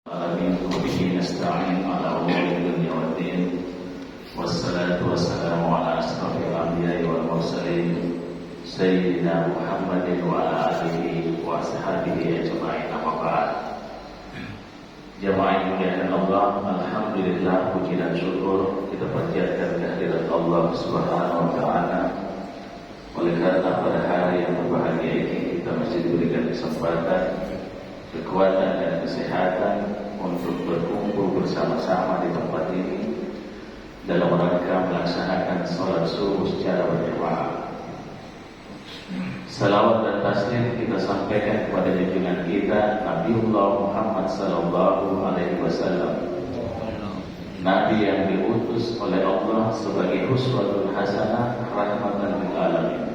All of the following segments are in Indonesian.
Alamin wabihi nasta'in ala umuri dunya waddin. Wassalatu wassalamu ala asrafil anbiya'i wal mursalin Sayyidina Muhammadin wa ala alihi wa ashabihi ajma'in, amma ba'd. Jamaah yang dimuliakan Allah, alhamdulillah, puji dan syukur kita panjatkan kehadirat Allah Subhanahu wa ta'ala. Oleh karena pada hari yang berbahagia ini kita masih diberikan kesempatan, kekuatan dan kesehatan untuk berkumpul bersama-sama di tempat ini dalam rangka melaksanakan sholat subuh secara berjamaah. Salawat dan taslim kita sampaikan kepada junjungan kita Nabiullah Muhammad sallallahu alaihi wasallam, Nabi yang diutus oleh Allah sebagai uswatun hasanah, rahmatan lil alamin.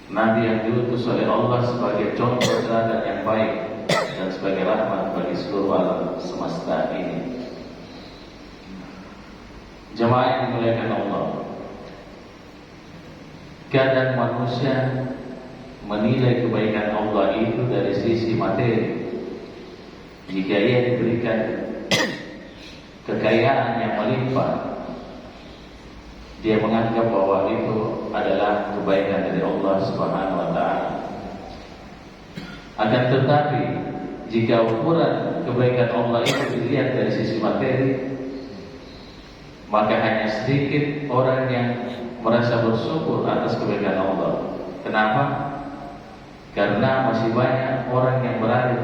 Nabi yang diutus oleh Allah sebagai contoh teladan yang baik dan sebagai rahmat bagi seluruh alam semesta ini. Jemaah yang dimuliakan Allah, kadang manusia menilai kebaikan Allah itu dari sisi materi. Jika ia diberikan kekayaan yang melimpah, dia menganggap bahwa itu adalah kebaikan dari Allah Subhanahu wa ta'ala. Akan tetapi jika ukuran kebaikan Allah itu dilihat dari sisi materi, maka hanya sedikit orang yang merasa bersyukur atas kebaikan Allah. Kenapa? Karena masih banyak orang yang berada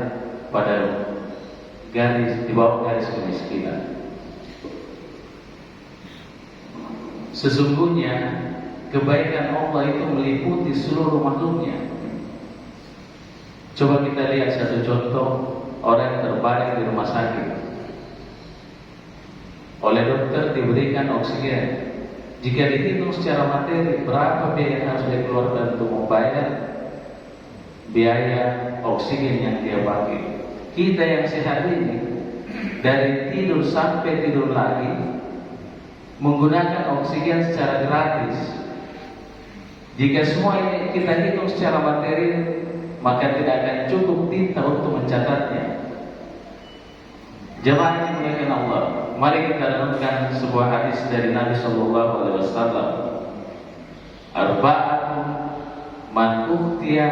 pada di bawah garis kemiskinan. Sesungguhnya kebaikan Allah itu meliputi seluruh makhluknya. Coba kita lihat satu contoh, orang yang terbaring di rumah sakit, oleh dokter diberikan oksigen. Jika dihitung secara materi, berapa biaya yang harus dikeluarkan untuk membayar biaya oksigen yang dia pakai? Kita yang sehat ini, dari tidur sampai tidur lagi, menggunakan oksigen secara gratis. Jika semua ini kita hitung secara materi, maka tidak akan cukup tinta untuk mencatatnya. Jemaah yang dimuliakan Allah, mari kita renungkan sebuah hadis dari Nabi sallallahu alaihi wasallam. Arba'atun man ukhtiya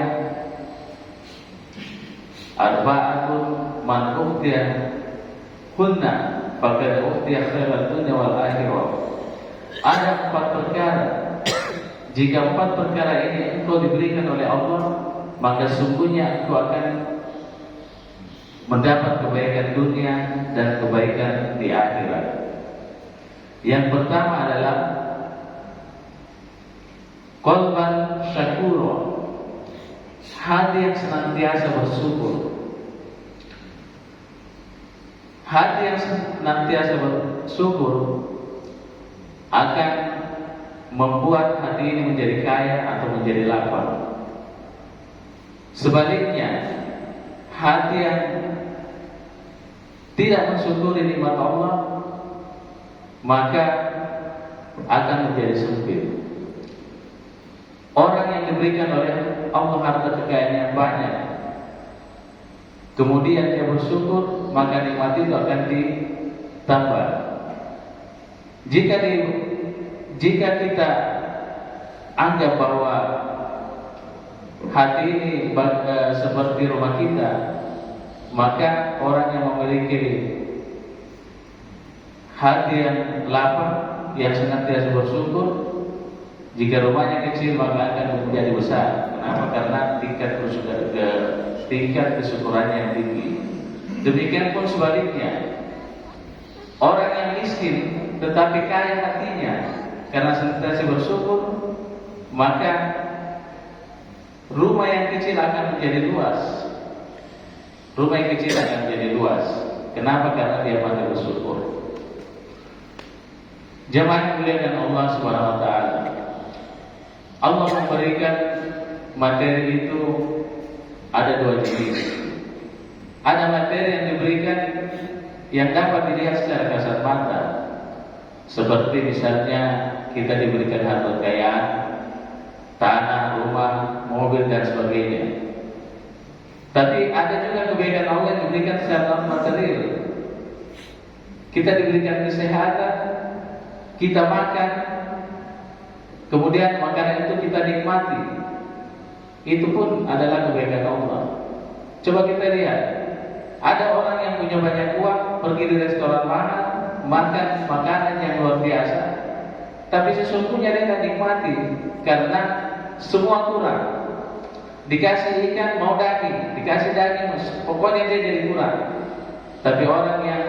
kunna faqad ukhtiya khairal dunya wal akhirah. Ada 4 perkara. Jika 4 perkara ini engkau diberikan oleh Allah, maka sungguhnya engkau akan mendapat kebaikan dunia dan kebaikan di akhirat. Yang pertama adalah qalban syakura, hati yang senantiasa bersyukur. Hati yang senantiasa bersyukur akan membuat hati ini menjadi kaya atau menjadi lapang. Sebaliknya, hati yang tidak mensyukuri nikmat Allah, maka akan menjadi sempit. Orang yang diberikan oleh Allah harta kekayaan yang banyak, kemudian dia bersyukur, maka nikmat itu akan ditambah. Jika kita anggap bahwa hati ini seperti rumah kita, maka orang yang memiliki hati yang lapang, yang senantiasa bersyukur, jika rumahnya kecil maka akan menjadi besar. Kenapa? Karena tingkat kesyukurannya yang tinggi. Demikian pun sebaliknya, orang yang miskin tetapi kaya hatinya karena senantiasa bersyukur, maka rumah yang kecil akan menjadi luas. Rumah yang kecil akan menjadi luas. Kenapa? Karena dia pandai bersyukur. Jemaah yang dimuliakan Allah Subhanahu wa ta'ala, Allah memberikan materi itu ada 2 jenis. Ada materi yang diberikan yang dapat dilihat secara kasat mata, seperti misalnya kita diberikan harta kekayaan, tanah, rumah, mobil dan sebagainya. Tapi ada juga kebaikan Allah yang diberikan secara material. Kita diberikan kesehatan, kita makan, kemudian makanan itu kita nikmati. Itu pun adalah kebaikan Allah. Coba kita lihat, ada orang yang punya banyak uang, pergi di restoran mahal, makan makanan yang luar biasa, tapi sesungguhnya dia tidak nikmati karena semua kurang. Dikasih ikan mau daging, dikasih daging, pokoknya dia jadi kurang. Tapi orang yang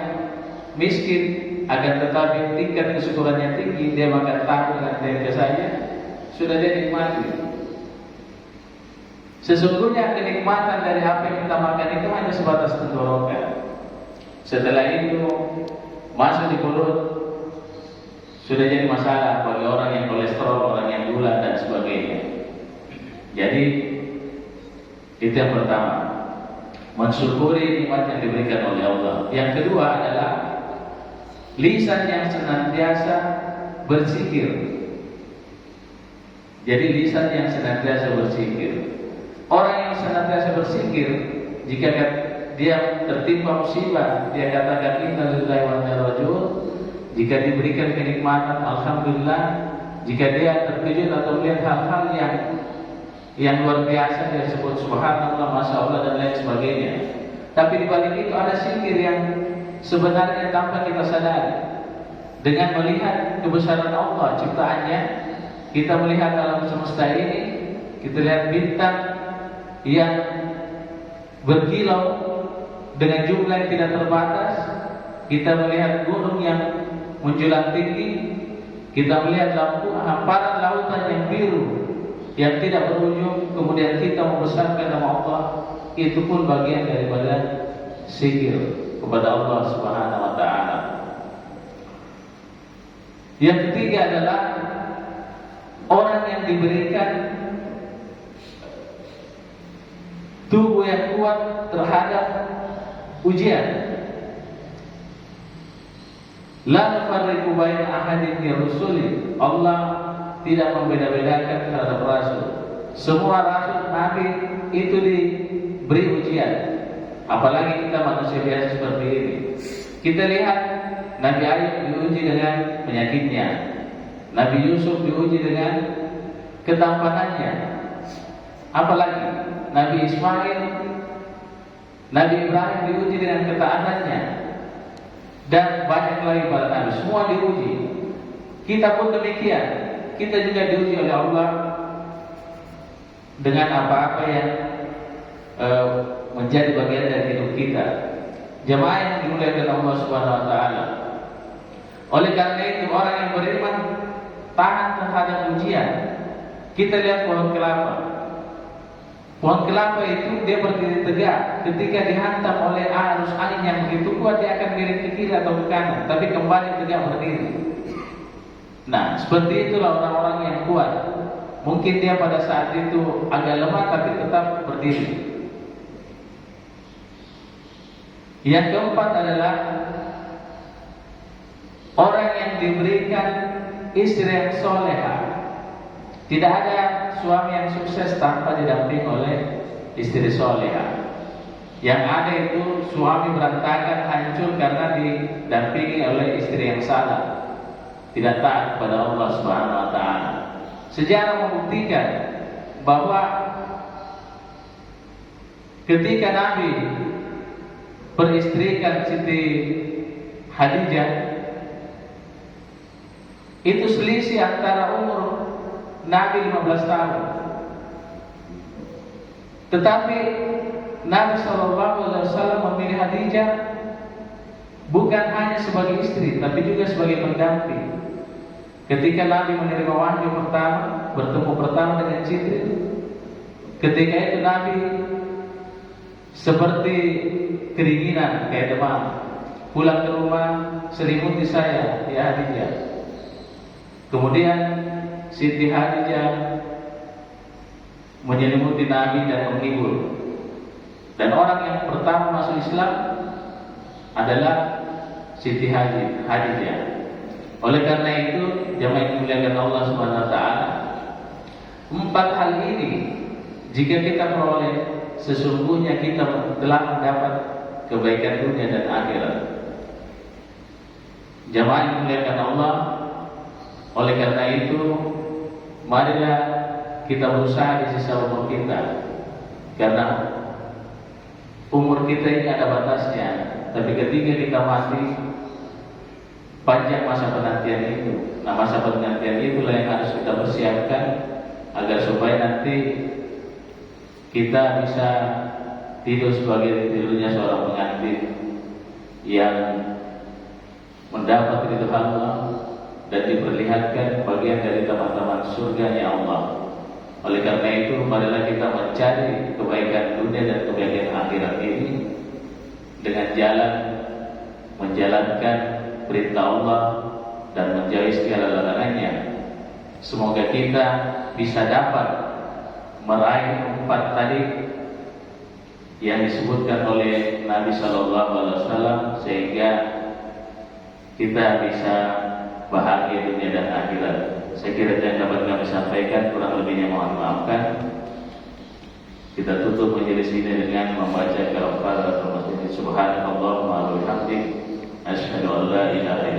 miskin akan tetapi tingkat kesyukurannya tinggi, dia makan tahu dengan tempe saja, sudah dia nikmati. Sesungguhnya kenikmatan dari apa yang kita makan itu hanya sebatas tenggorokan. Setelah itu masuk di perut, sudah jadi masalah bagi orang yang kolesterol, orang yang gula dan sebagainya. Jadi itu yang pertama, mensyukuri nikmat yang diberikan oleh Allah. Yang kedua adalah lisan yang senantiasa berzikir. Jadi lisan yang senantiasa berzikir. Orang yang senantiasa berzikir, jika dia tertimpa musibah, dia katakan inna lillahi wa inna ilaihi raji'un. Jika diberikan kenikmatan, alhamdulillah. Jika dia terkejut atau melihat hal-hal yang luar biasa, dia sebut subhanallah, masya Allah dan lain sebagainya. Tapi di balik itu ada zikir yang sebenarnya tanpa kita sadari. Dengan melihat kebesaran Allah ciptaannya, kita melihat alam semesta ini, kita lihat bintang yang berkilau dengan jumlah yang tidak terbatas, kita melihat gunung yang menjulang tinggi, kita melihat hamparan lautan yang biru yang tidak berujung, kemudian kita membesarkan nama Allah. Itu pun bagian daripada zikir kepada Allah Subhanahu wa taala. Yang ketiga adalah orang yang diberikan tubuh yang kuat terhadap ujian. La nufarriqu baina ahadin min rusuli. Allah tidak membeda-bedakan terhadap rasul. Semua rasul nabi itu diberi ujian. Apalagi kita manusia biasa seperti ini. Kita lihat Nabi Ayub diuji dengan penyakitnya, Nabi Yusuf diuji dengan ketampanannya. Apalagi Nabi Ismail, Nabi Ibrahim diuji dengan ketaatannya, dan banyak lagi para nabi, semua diuji. Kita pun demikian, kita juga diuji oleh Allah dengan apa-apa yang menjadi bagian dari hidup kita. Jemaah yang dimuliakan Allah Subhanahu wa taala. Oleh karena itu orang yang beriman tahan terhadap ujian. Kita lihat pohon kelapa. Pohon kelapa itu dia berdiri tegak. Ketika dihantam oleh arus angin yang begitu kuat, dia akan miring ke kiri atau ke kanan, tapi kembali tegak berdiri. Nah, seperti itulah orang-orang yang kuat. Mungkin dia pada saat itu agak lemah, tapi tetap berdiri. Yang keempat adalah orang yang diberikan istri yang soleha. Tidak ada suami yang sukses tanpa didampingi oleh istri soleha. Yang ada itu suami berantakan, hancur karena didampingi oleh istri yang salah, tidak taat kepada Allah Subhanahu wa taala. Sejarah membuktikan bahwa ketika Nabi beristrikan Siti Khadijah, itu selisih antara umur Nabi 15 tahun. Tetapi Nabi SAW memilih Khadijah bukan hanya sebagai istri, tapi juga sebagai pendamping. Ketika Nabi menerima wahyu pertama, bertemu pertama dengan Jibril, ketika itu Nabi seperti keringinan, kayak demam, pulang ke rumah, selimuti saya, ya Khadijah. Kemudian Siti Khadijah menyelimuti Nabi dan menghibur. Dan orang yang pertama masuk Islam adalah Siti Khadijah. Oleh karena itu, jemaah yang dimuliakan Allah Subhanahu wa taala, 4 hal ini jika kita peroleh, sesungguhnya kita telah mendapat kebaikan dunia dan akhirat. Jamaah yang dimuliakan Allah, oleh karena itu marilah kita berusaha di sisa umur kita, karena umur kita ini ada batasnya. Tapi ketika kita mati, panjang masa penantian itu. Nah, masa penantian itulah yang harus kita persiapkan agar supaya nanti kita bisa tidur sebagai tidurnya seorang pengantin yang mendapat ridho Allah dan diperlihatkan bagian dari taman-taman surganya Allah. Oleh karena itu, marilah kita mencari kebaikan dunia dan kebaikan akhirat ini dengan jalan menjalankan perintah Allah dan menjauhi segala larangannya. Semoga kita bisa dapat meraih 4 tadi yang disebutkan oleh Nabi Sallallahu Alaihi Wasallam, sehingga kita bisa bahagia dunia dan akhirat. Saya kira yang dapat kami sampaikan, kurang lebihnya mohon maafkan. Kita tutup majelis ini dengan membaca kafaratul majlis. Subhanallah wa bihamdihi, asyhadu an la ilaha